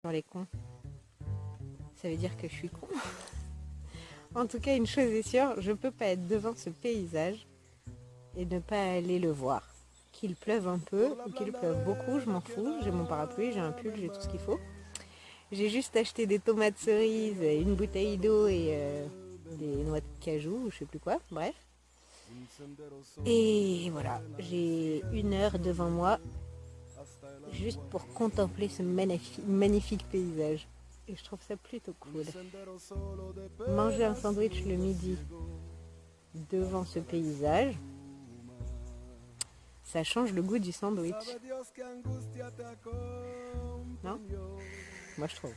Sur les cons. Ça veut dire que je suis con. En tout cas, une chose est sûre, je peux pas être devant ce paysage et ne pas aller le voir. Qu'il pleuve un peu ou qu'il pleuve beaucoup, je m'en fous. J'ai mon parapluie, j'ai un pull, j'ai tout ce qu'il faut. J'ai juste acheté des tomates cerises, une bouteille d'eau et des noix de cajou, ou je sais plus quoi, bref. Et voilà, j'ai 1 heure devant moi juste pour contempler ce magnifique paysage. Et je trouve ça plutôt cool. Manger un sandwich le midi devant ce paysage, ça change le goût du sandwich. Non? Moi je trouve.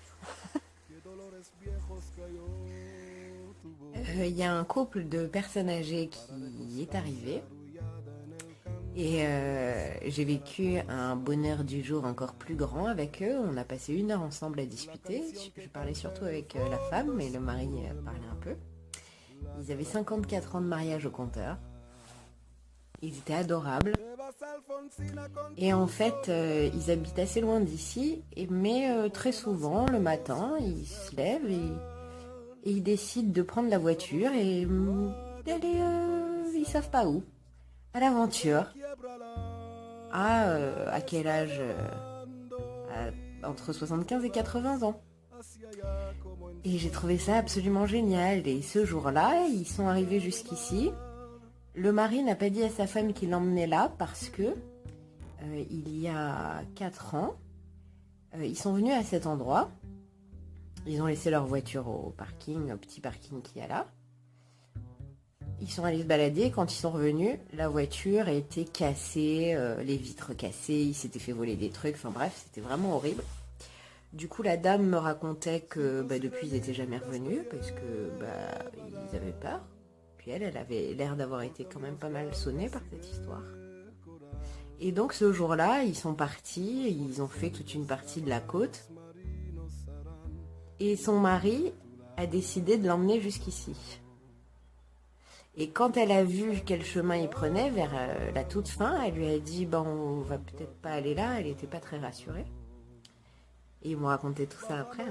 Il y a un couple de personnes âgées qui est arrivé. Et j'ai vécu un bonheur du jour encore plus grand avec eux. On a passé 1 heure ensemble à discuter. Je parlais surtout avec la femme, mais le mari parlait un peu. Ils avaient 54 ans de mariage au compteur. Ils étaient adorables. Et en fait, ils habitent assez loin d'ici. Mais très souvent, le matin, ils se lèvent et ils décident de prendre la voiture et d'aller, ils savent pas où, à l'aventure. À quel âge entre 75 et 80 ans. Et j'ai trouvé ça absolument génial. Et ce jour-là, ils sont arrivés jusqu'ici. Le mari n'a pas dit à sa femme qu'il l'emmenait là parce que il y a 4 ans, ils sont venus à cet endroit. Ils ont laissé leur voiture au parking, au petit parking qu'il y a là. Ils sont allés se balader. Quand ils sont revenus, la voiture était cassée, les vitres cassées, ils s'étaient fait voler des trucs. Enfin bref, c'était vraiment horrible. Du coup, la dame me racontait que depuis, ils n'étaient jamais revenus parce que ils avaient peur. Puis elle avait l'air d'avoir été quand même pas mal sonnée par cette histoire. Et donc ce jour-là, ils sont partis, ils ont fait toute une partie de la côte. Et son mari a décidé de l'emmener jusqu'ici. Et quand elle a vu quel chemin il prenait vers la toute fin, elle lui a dit on va peut-être pas aller là. Elle n'était pas très rassurée. Et ils m'ont raconté tout ça après.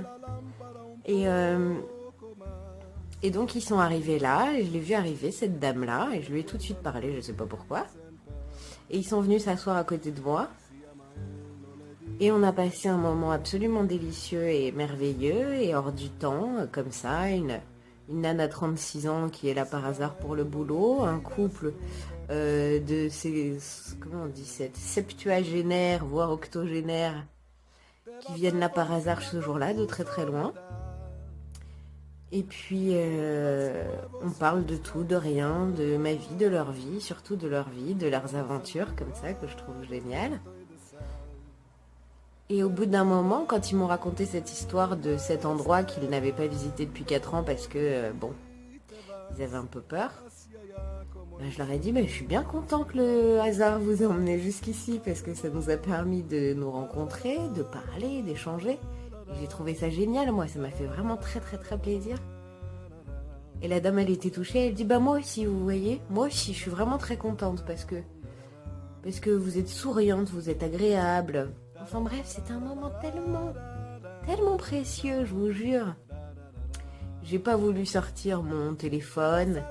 Et donc ils sont arrivés là, et je l'ai vu arriver, cette dame-là, et je lui ai tout de suite parlé, je ne sais pas pourquoi. Et ils sont venus s'asseoir à côté de moi. Et on a passé un moment absolument délicieux et merveilleux, et hors du temps, comme ça, une nana de 36 ans qui est là par hasard pour le boulot, un couple de ces, comment on dit, cette septuagénaire, voire octogénaire, qui viennent là par hasard ce jour-là, de très très loin. Et puis, on parle de tout, de rien, de ma vie, de leur vie, surtout de leur vie, de leurs aventures, comme ça, que je trouve génial. Et au bout d'un moment, quand ils m'ont raconté cette histoire de cet endroit qu'ils n'avaient pas visité depuis 4 ans parce que, ils avaient un peu peur, je leur ai dit, je suis bien content que le hasard vous ait emmené jusqu'ici parce que ça nous a permis de nous rencontrer, de parler, d'échanger. Et j'ai trouvé ça génial, moi, ça m'a fait vraiment très très très plaisir. Et la dame, elle était touchée, elle dit, moi aussi, vous voyez, moi aussi, je suis vraiment très contente parce que vous êtes souriante, vous êtes agréable. Enfin bref, c'était un moment tellement précieux, je vous jure. J'ai pas voulu sortir mon téléphone,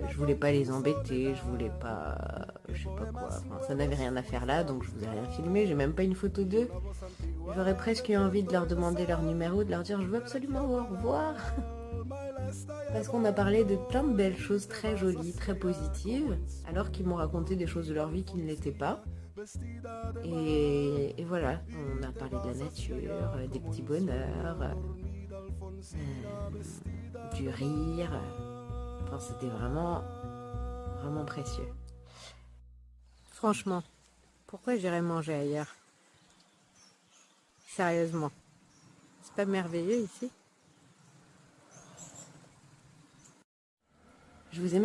je voulais pas les embêter, je voulais pas, je sais pas quoi, ça n'avait rien à faire là, donc je vous ai rien filmé, j'ai même pas une photo d'eux. J'aurais presque eu envie de leur demander leur numéro, de leur dire je veux absolument vous revoir. Parce qu'on a parlé de plein de belles choses très jolies, très positives, alors qu'ils m'ont raconté des choses de leur vie qui ne l'étaient pas. Et voilà, on a parlé de la nature, des petits bonheurs, du rire. Enfin, c'était vraiment, vraiment précieux. Franchement, pourquoi j'irais manger ailleurs? Sérieusement, c'est pas merveilleux ici? Je vous ai